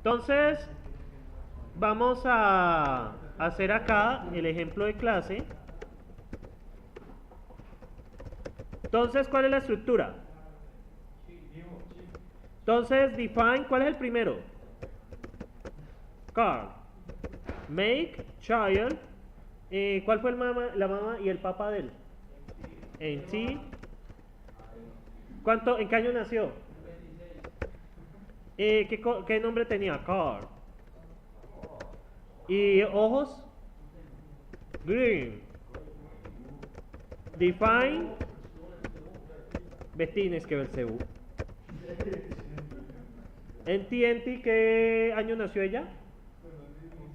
Entonces, vamos a hacer acá el ejemplo de clase. Entonces, ¿cuál es la estructura? Entonces, define, ¿cuál es el primero? Car. Make, child. ¿Cuál fue la mamá y el papá de él? En sí. ¿En qué año nació? ¿Qué nombre tenía? Car. ¿Y ojos? Green. Define. Vestines que Belcebú. ¿En qué año nació ella?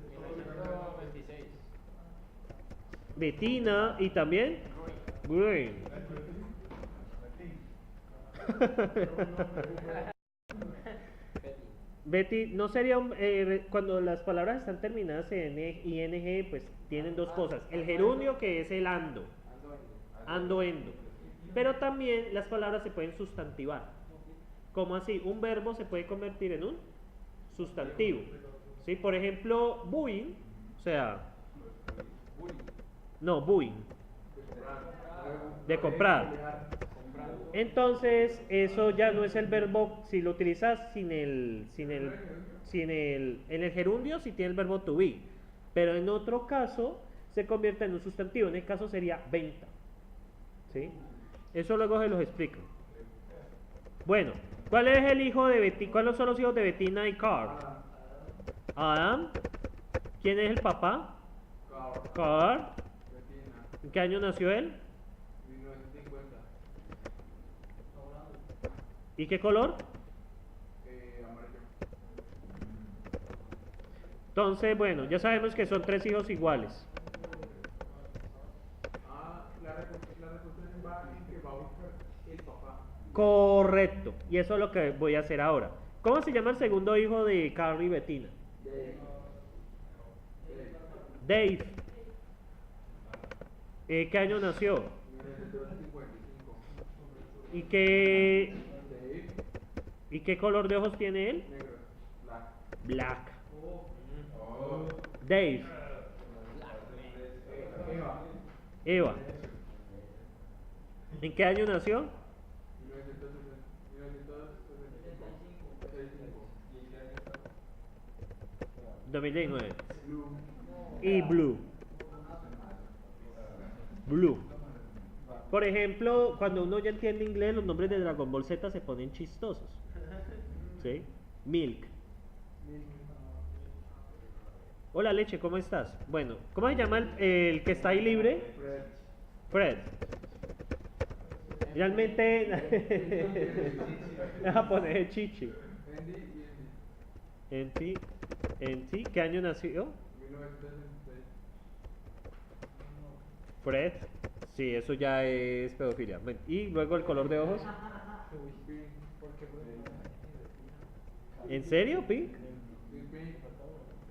1926. Bettina y también Green. Betty, no sería cuando las palabras están terminadas en ing, pues tienen dos cosas. El gerundio que es el ando, ando, endo. Pero también las palabras se pueden sustantivar. ¿Cómo así? Un verbo se puede convertir en un sustantivo. ¿Sí? Por ejemplo, buying, o sea, no, buying, de comprar. Entonces, eso ya no es el verbo, si lo utilizas en el gerundio, si tiene el verbo to be. Pero en otro caso, se convierte en un sustantivo. En el caso sería venta. ¿Sí? Eso luego se los explico. Bueno, ¿cuál es el hijo de Betty? ¿Cuáles son los hijos de Bettina y Carl? Adam. ¿Quién es el papá? Carl. ¿En qué año nació él? 1950. ¿Y qué color? Amarillo. Entonces, bueno, ya sabemos que son tres hijos iguales. La reconstrucción va en que va a buscar el papá. Correcto. Y eso es lo que voy a hacer ahora. ¿Cómo se llama el segundo hijo de Carl y Bettina? Dave. ¿Qué año nació? 1955. ¿Y qué color de ojos tiene él? Negro. Black. Dave. Eva. ¿En qué año nació? 2019. Y Blue. Blue. Por ejemplo, cuando uno ya entiende inglés, los nombres de Dragon Ball Z se ponen chistosos. ¿Sí? Milk. Hola Leche, ¿cómo estás? Bueno, ¿cómo se llama el que está ahí libre? Fred. Realmente japonés Chichi. Enti, ¿qué año nació? 1966. Fred. Sí, eso ya es pedofilia. Y luego el color de ojos. ¿En serio, Pink?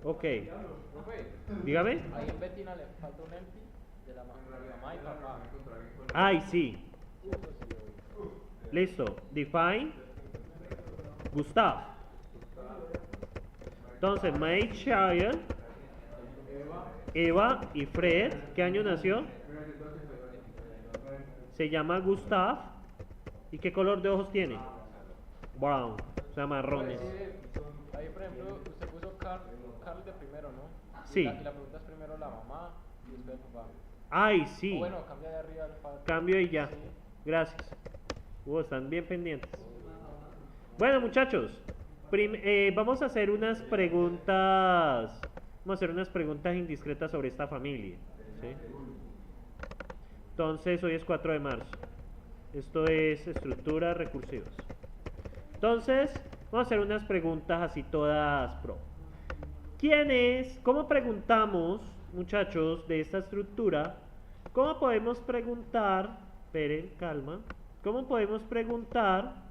Ok. Dígame. Ahí en Betina le falta un elfi de la mamá y papá. Ay, sí. Listo. Define. Gustav. Entonces, my child. Eva y Fred. ¿Qué año nació? Se llama Gustav. ¿Y qué color de ojos tiene? Brown. O sea, marrones. Ahí, por ejemplo, usted puso Carl de primero, ¿no? Sí. Y la pregunta es primero la mamá y después el papá. Ay, sí. O bueno, cambia de arriba al padre. Cambio y ya. Sí. Gracias. Están bien pendientes. Bueno, muchachos. Vamos a hacer unas preguntas. Vamos a hacer unas preguntas indiscretas sobre esta familia. ¿Sí? Entonces, hoy es 4 de marzo. Esto es estructuras recursivas. Entonces, vamos a hacer unas preguntas así todas pro. ¿Quién es? ¿Cómo preguntamos, muchachos, de esta estructura? ¿Cómo podemos preguntar? Esperen, calma. ¿Cómo podemos preguntar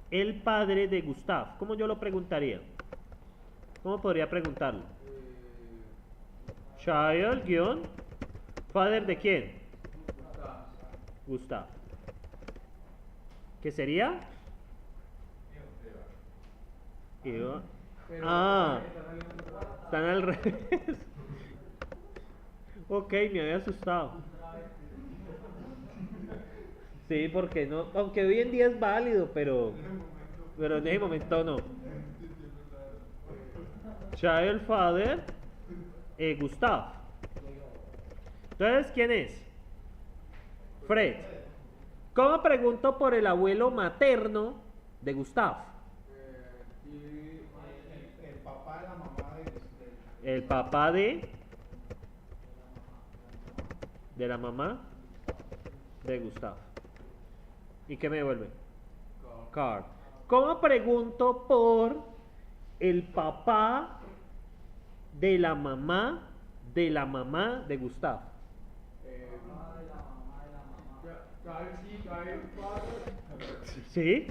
el padre de Gustav? ¿Cómo yo lo preguntaría? ¿Cómo podría preguntarlo? Child, guión. ¿Father de quién? Gustav. ¿Qué sería? Iba- Pero Ah, está saliendo por- están al revés. Ok, me había asustado. Sí, porque no, aunque hoy en día es válido, pero en ese momento no. Child father, Gustav. Entonces, ¿quién es? Fred. ¿Cómo pregunto por el abuelo materno de Gustav? el papá de la mamá El papá de la mamá de Gustav. ¿Y qué me devuelve? Carl. ¿Cómo pregunto por el papá de la mamá de Gustav? Child father, ¿Sí?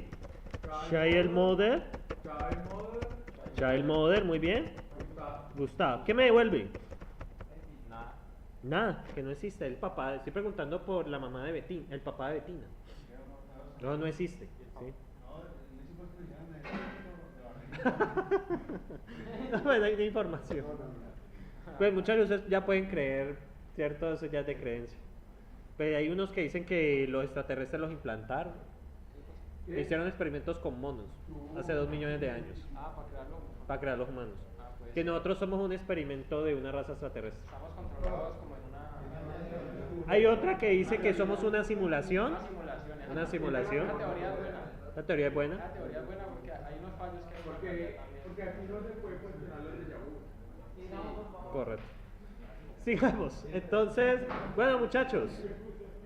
Child mother. child mother, Child mother, muy bien. Gustav. Gustav. ¿Qué me devuelve? Nada. Nada, que no existe. El papá, estoy preguntando por la mamá de Betina, el papá de Betina. No, no existe. ¿Sí? No me da información. Pues muchas veces ya pueden creer, ¿cierto? Eso ya es de creencia. Pero hay unos que dicen que los extraterrestres los implantaron. Hicieron experimentos con monos hace 2 millones de años Ah, para crearlo. para crear los humanos. Ah, pues. Que nosotros somos un experimento de una raza extraterrestre. Estamos controlados como en una. Hay otra que dice que somos una simulación. Una simulación. ¿eh? Una simulación. Una teoría buena. La teoría es buena. Una teoría buena porque hay unos fallos que hay que Porque, cambiar también. porque aquí no se puede cuestionar los déjà vu. Correcto. Sigamos. Entonces, bueno muchachos.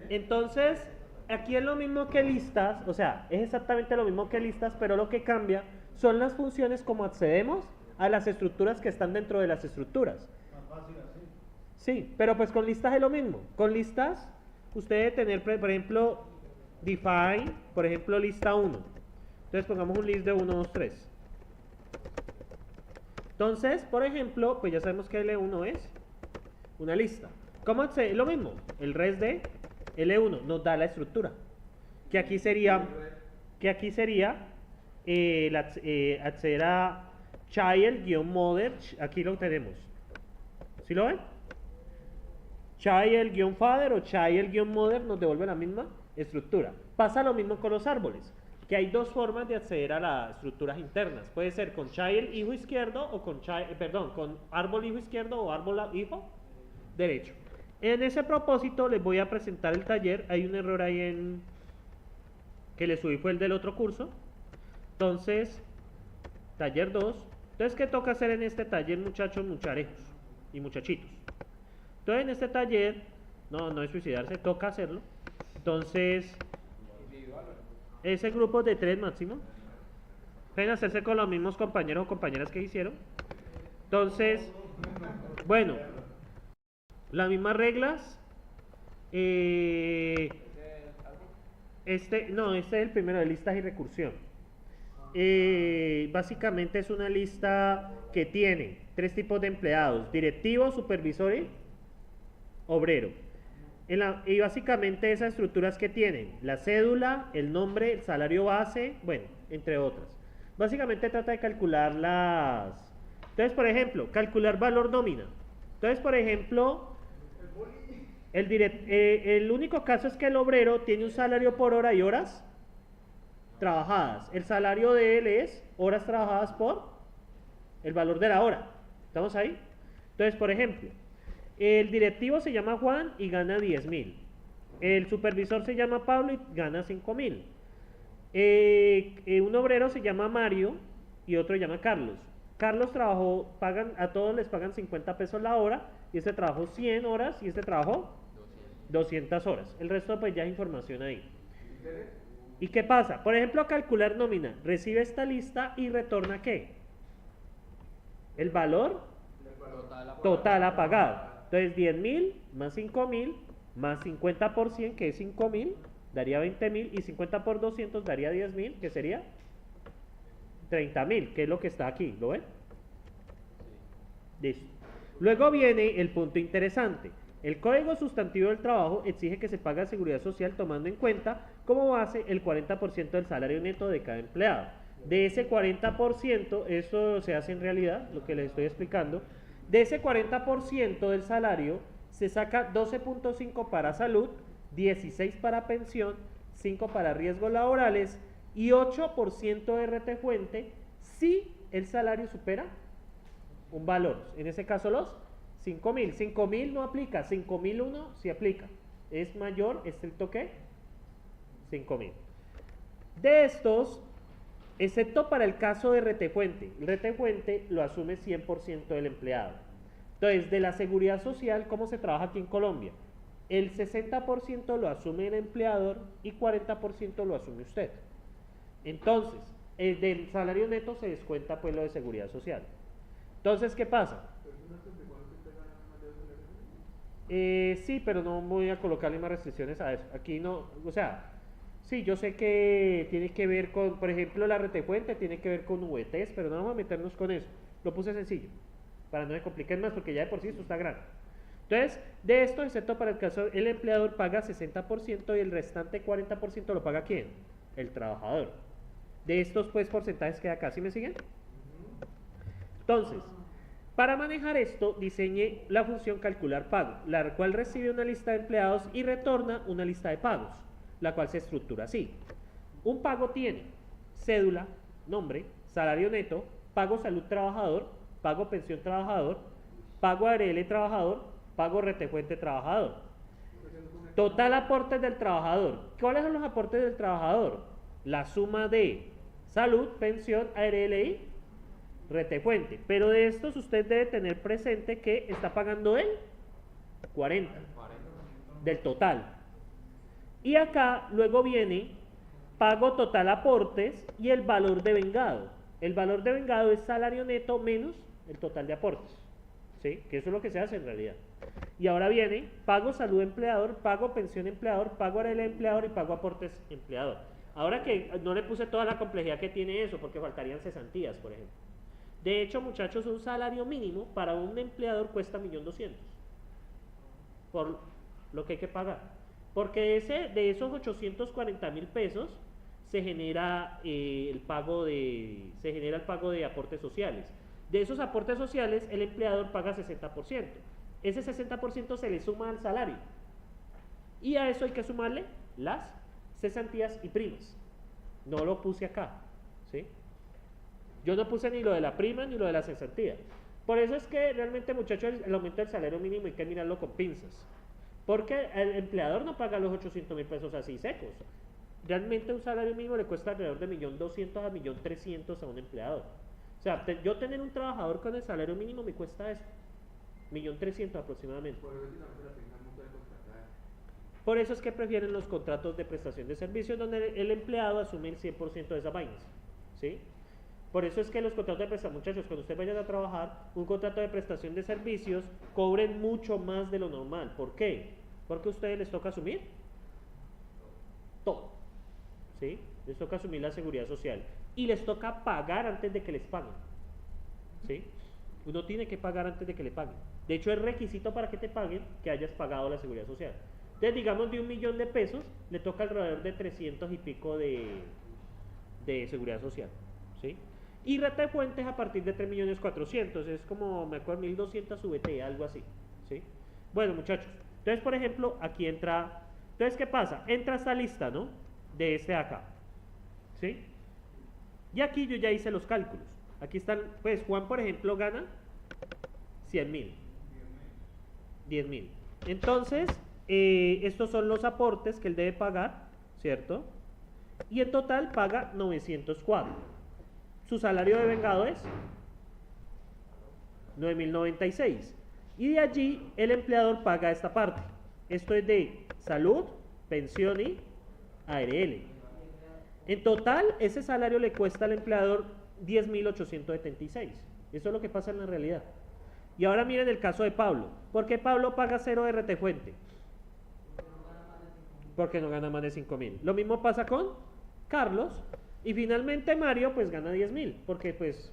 Entonces, aquí es lo mismo que listas, o sea, es exactamente lo mismo que listas, pero lo que cambia son las funciones como accedemos a las estructuras que están dentro de las estructuras. Sí, pero pues con listas es lo mismo. Con listas, usted debe tener, por ejemplo, define, por ejemplo, lista 1. Entonces pongamos un list de 1, 2, 3. Entonces, por ejemplo, pues ya sabemos que L1 es una lista. ¿Cómo accede? Lo mismo, el res de L1 nos da la estructura. Que aquí sería acceder a child-mother, aquí lo tenemos. ¿Sí lo ven? Child-father o child-mother nos devuelve la misma estructura. Pasa lo mismo con los árboles, que hay dos formas de acceder a las estructuras internas. Puede ser con child hijo izquierdo o con con árbol hijo izquierdo o árbol hijo derecho. En ese propósito les voy a presentar el taller. Hay un error ahí en que le subí, fue el del otro curso. Entonces, taller 2. Entonces, ¿qué toca hacer en este taller, muchachos, mucharejos y muchachitos? Entonces, en este taller, no es suicidarse, toca hacerlo. Entonces, ese grupo de 3 máximo. Pueden hacerse con los mismos compañeros o compañeras que hicieron. Entonces, bueno, las mismas reglas. Este es el primero de listas y recursión. Básicamente es una lista que tiene 3 tipos de empleados: directivo, supervisor y obrero. Y básicamente esas estructuras que tienen: la cédula, el nombre, el salario base, bueno, entre otras. Básicamente trata de calcular las... Entonces, por ejemplo, calcular valor nómina. Entonces, por ejemplo, el único caso es que el obrero tiene un salario por hora y horas trabajadas. El salario de él es horas trabajadas por el valor de la hora. ¿Estamos ahí? Entonces, por ejemplo, el directivo se llama Juan y gana 10.000. El supervisor se llama Pablo y gana 5.000. Un obrero se llama Mario y otro se llama Carlos. Carlos trabajó, a todos les pagan 50 pesos la hora, y este trabajó 100 horas y este trabajó 200 horas. El resto pues ya es información ahí. ¿Y qué pasa? Por ejemplo, calcular nómina. Recibe esta lista y retorna ¿qué? El valor total apagado. Entonces 10.000 más 5.000 más 50%, que es 5.000, daría 20.000, y 50 por 200 daría 10.000, que sería 30.000, que es lo que está aquí. ¿Lo ven? Listo. Luego viene el punto interesante. El Código Sustantivo del Trabajo exige que se pague seguridad social tomando en cuenta como base el 40% del salario neto de cada empleado. De ese 40%, eso se hace en realidad, lo que les estoy explicando, de ese 40% del salario se saca 12.5 para salud, 16 para pensión, 5 para riesgos laborales y 8% de retejuente si el salario supera un valor. En ese caso los 5.000. 5.000 no aplica, 5.001 sí aplica. Es mayor, estricto que 5.000. De estos, excepto para el caso de retejuente, el retejuente lo asume 100% del empleado. Entonces, de la seguridad social, ¿cómo se trabaja aquí en Colombia? El 60% lo asume el empleador y 40% lo asume usted. Entonces, el del salario neto se descuenta pues lo de seguridad social. Entonces, ¿qué pasa? Sí, pero no voy a colocarle más restricciones a eso. Aquí no, o sea, sí, yo sé que tiene que ver con, por ejemplo, la retejuente tiene que ver con VTs, pero no vamos a meternos con eso. Lo puse sencillo, para no me compliquen más, porque ya de por sí esto está grande. Entonces, de esto, excepto para el caso, el empleador paga 60% y el restante 40% lo paga ¿quién? El trabajador. De estos, pues, porcentajes queda acá. ¿Sí me siguen? Entonces, para manejar esto, diseñé la función calcular pago, la cual recibe una lista de empleados y retorna una lista de pagos, la cual se estructura así. Un pago tiene cédula, nombre, salario neto, pago salud trabajador, pago pensión trabajador, pago ARL trabajador, pago retejuente trabajador. Total aportes del trabajador. ¿Cuáles son los aportes del trabajador? La suma de salud, pensión, ARL y retejuente. Pero de estos usted debe tener presente que está pagando el 40 del total. Y acá luego viene pago total aportes y el valor de vengado. El valor de vengado es salario neto menos el total de aportes. ¿Sí? Que eso es lo que se hace en realidad. Y ahora viene pago salud empleador, pago pensión empleador, pago ARL empleador y pago aportes empleador. Ahora que no le puse toda la complejidad que tiene eso, porque faltarían cesantías, por ejemplo. De hecho, muchachos, un salario mínimo para un empleador cuesta 1.200.000 por lo que hay que pagar. Porque de esos 840.000 pesos se genera el pago de aportes sociales. De esos aportes sociales, el empleador paga 60%. Ese 60% se le suma al salario. Y a eso hay que sumarle las cesantías y primas. No lo puse acá, ¿sí? Yo no puse ni lo de la prima ni lo de la cesantía. Por eso es que realmente, muchachos, el aumento del salario mínimo hay que mirarlo con pinzas. Porque el empleador no paga los 800.000 pesos así secos. Realmente un salario mínimo le cuesta alrededor de 1.200.000 a 1.300.000 a un empleador. O sea, yo tener un trabajador con el salario mínimo me cuesta eso. 1.300.000 aproximadamente. Por eso es que prefieren los contratos de prestación de servicios donde el empleado asume el 100% de esas vainas. ¿Sí? Por eso es que los contratos de prestación, muchachos, cuando ustedes vayan a trabajar, un contrato de prestación de servicios cobren mucho más de lo normal. ¿Por qué? Porque a ustedes les toca asumir todo. ¿Sí? Les toca asumir la seguridad social. Y les toca pagar antes de que les paguen. ¿Sí? Uno tiene que pagar antes de que le paguen. De hecho, es requisito para que te paguen que hayas pagado la seguridad social. Entonces, digamos, de 1.000.000 de pesos, le toca alrededor de 300 y pico de seguridad social. ¿Sí? Y retejuentes a partir de 3.400.000, es como, me acuerdo, 1.200 VT, algo así, ¿sí? Bueno, muchachos, entonces, por ejemplo, aquí entra, entonces, ¿qué pasa? Entra esta lista, ¿no? De este de acá, ¿sí? Y aquí yo ya hice los cálculos. Aquí están, pues, Juan, por ejemplo, gana 100.000, 10.000. Entonces, estos son los aportes que él debe pagar, ¿cierto? Y en total paga 904. Su salario de vengado es 9.096. Y de allí el empleador paga esta parte. Esto es de salud, pensión y ARL. En total, ese salario le cuesta al empleador 10.876. Eso es lo que pasa en la realidad. Y ahora miren el caso de Pablo. ¿Por qué Pablo paga 0 de retejuente? Porque no gana más de 5.000. Lo mismo pasa con Carlos. Y finalmente Mario pues gana 10.000, porque pues,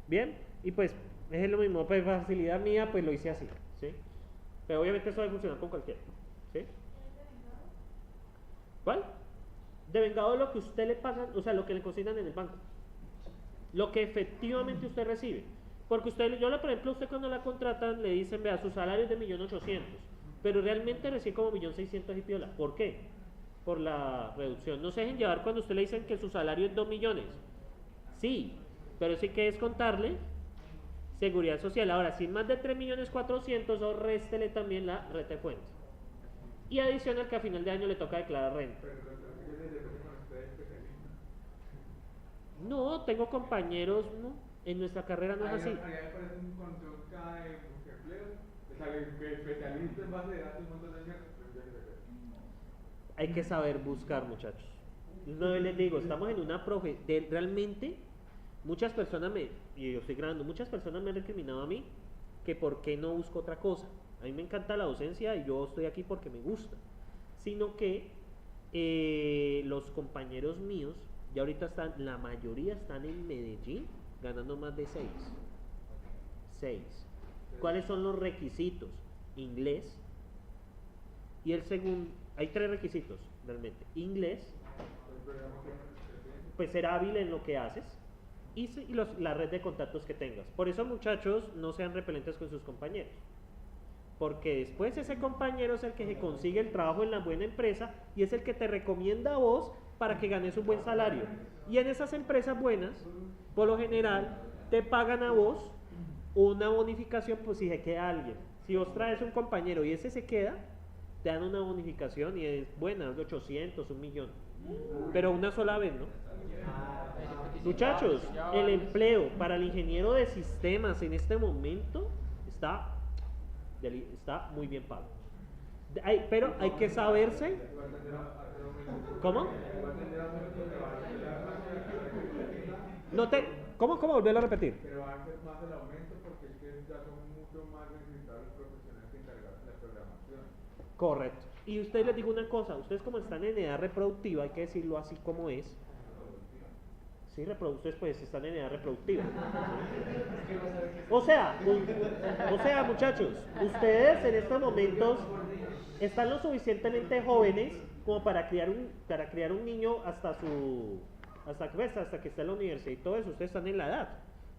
bien, y pues es lo mismo, pues facilidad mía pues lo hice así, ¿sí? Pero obviamente eso debe funcionar con cualquiera, ¿sí? ¿Cuál? De vengado lo que usted le pagan, o sea, lo que le consignan en el banco. lo que efectivamente usted recibe. Porque usted, por ejemplo, usted cuando la contratan le dicen, vea, su salario es de 1.800.000, pero realmente recibe como 1.600.000 y piola. ¿Por qué? Por la reducción. No se dejen llevar cuando usted le dicen que su salario es 2 millones. Sí, pero sí que descontarle seguridad social. Ahora, si más de 3.400.000, o réstele también la renta de fuentes. Y adicional que a final de año le toca declarar renta. No, tengo compañeros, no, en nuestra carrera no es así. Ahí aparece un control cada de empleo, le sale especialista en base de datos, un montón de ciertos. Hay que saber buscar, muchachos. No les digo, estamos en una realmente muchas personas y yo estoy grabando, muchas personas me han recriminado a mí que por qué no busco otra cosa. A mí me encanta la docencia y yo estoy aquí porque me gusta. Sino que los compañeros míos, ya ahorita la mayoría están en Medellín ganando más de 6. ¿Cuáles son los requisitos? Inglés. Y el segundo, hay 3 requisitos realmente. Inglés, pues ser hábil en lo que haces y la red de contactos que tengas. Por eso, muchachos, no sean repelentes con sus compañeros, porque después ese compañero es el que se consigue el trabajo en la buena empresa y es el que te recomienda a vos para que ganes un buen salario. Y en esas empresas buenas, por lo general, te pagan a vos una bonificación pues si se queda alguien. Si vos traes un compañero y ese se queda, te dan una bonificación y es buena, de 800, 1.000.000. Pero una sola vez, ¿no? Muchachos, el empleo para el ingeniero de sistemas en este momento está muy bien pago. Pero hay que saberse. ¿Cómo? ¿Cómo volverlo a repetir? Pero antes más el aumento porque es que ya son mucho más necesitados los profesionales que encargarse de la programación. Correcto. Y ustedes les digo una cosa, ustedes como están en edad reproductiva, hay que decirlo así como es. Sí, ustedes pues están en edad reproductiva. O sea, muchachos, ustedes en estos momentos están lo suficientemente jóvenes como para criar un niño hasta que esté en la universidad y todo eso. Ustedes están en la edad.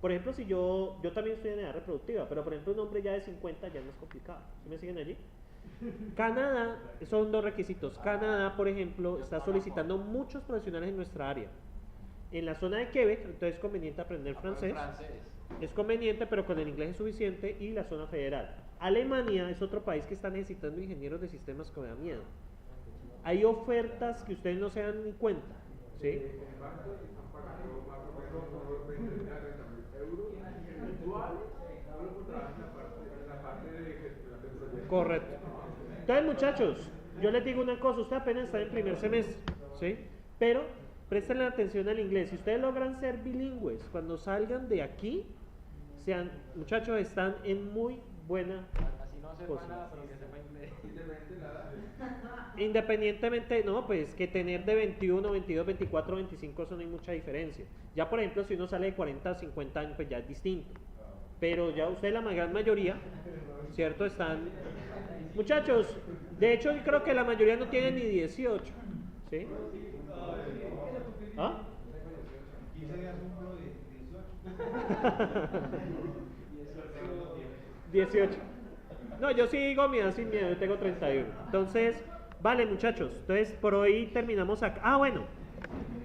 Por ejemplo, si yo también estoy en edad reproductiva, pero por ejemplo un hombre ya de 50 ya no es complicado. ¿Sí me siguen allí? Canadá, son 2 requisitos. Canadá, por ejemplo, está solicitando muchos profesionales en nuestra área. En la zona de Quebec, entonces es conveniente aprender francés. Es conveniente, pero con el inglés es suficiente. Y la zona federal. Alemania es otro país que está necesitando ingenieros de sistemas que me da miedo. Hay ofertas que ustedes no se dan ni cuenta. ¿Sí? Correcto. Entonces, muchachos, yo les digo una cosa, usted apenas está en primer semestre, ¿sí? Pero presten atención al inglés. Si ustedes logran ser bilingües, cuando salgan de aquí, muchachos, están en muy buena posición. Independientemente, no, pues que tener de 21, 22, 24, 25, eso no hay mucha diferencia. Ya, por ejemplo, si uno sale de 40, 50 años, pues ya es distinto. Pero ya ustedes, la gran mayoría, ¿cierto? Están... Muchachos, de hecho, yo creo que la mayoría no tienen ni 18, ¿sí? ¿Ah? 18. No, yo sí digo mi edad sin miedo, yo tengo 31. Entonces, vale, muchachos, entonces por hoy terminamos acá. Ah, bueno,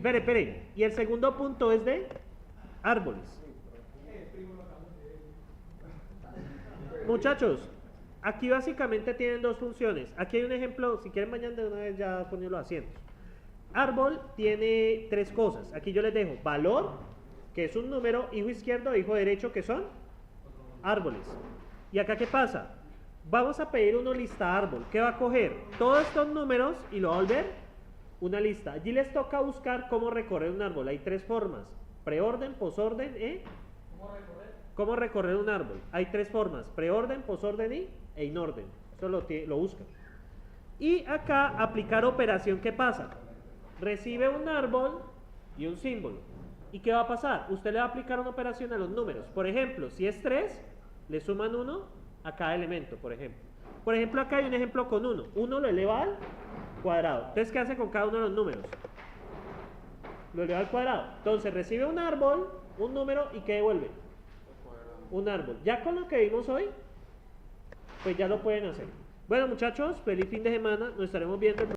espere. Y el segundo punto es de árboles. Muchachos, aquí básicamente tienen 2 funciones. Aquí hay un ejemplo, si quieren mañana de una vez ya ponen los asientos. Árbol tiene 3 cosas. Aquí yo les dejo valor, que es un número, hijo izquierdo, hijo derecho, que son árboles. Y acá, ¿qué pasa? Vamos a pedir una lista árbol. ¿Qué va a coger? Todos estos números y lo va a volver una lista. Allí les toca buscar cómo recorrer un árbol. Hay 3 formas: preorden, posorden, ¿Cómo recorrer un árbol? Hay 3 formas: preorden, posorden e inorden. Eso lo buscan. Y acá aplicar operación. ¿Qué pasa? Recibe un árbol y un símbolo. ¿Y qué va a pasar? Usted le va a aplicar una operación a los números. Por ejemplo, si es 3, le suman 1 a cada elemento, por ejemplo. Por ejemplo, acá hay un ejemplo con 1. 1 lo eleva al cuadrado. Entonces, ¿qué hace con cada uno de los números? Lo eleva al cuadrado. Entonces, recibe un árbol un número y ¿qué devuelve? Un árbol. Ya con lo que vimos hoy, pues ya lo pueden hacer. Bueno muchachos, feliz fin de semana, nos estaremos viendo el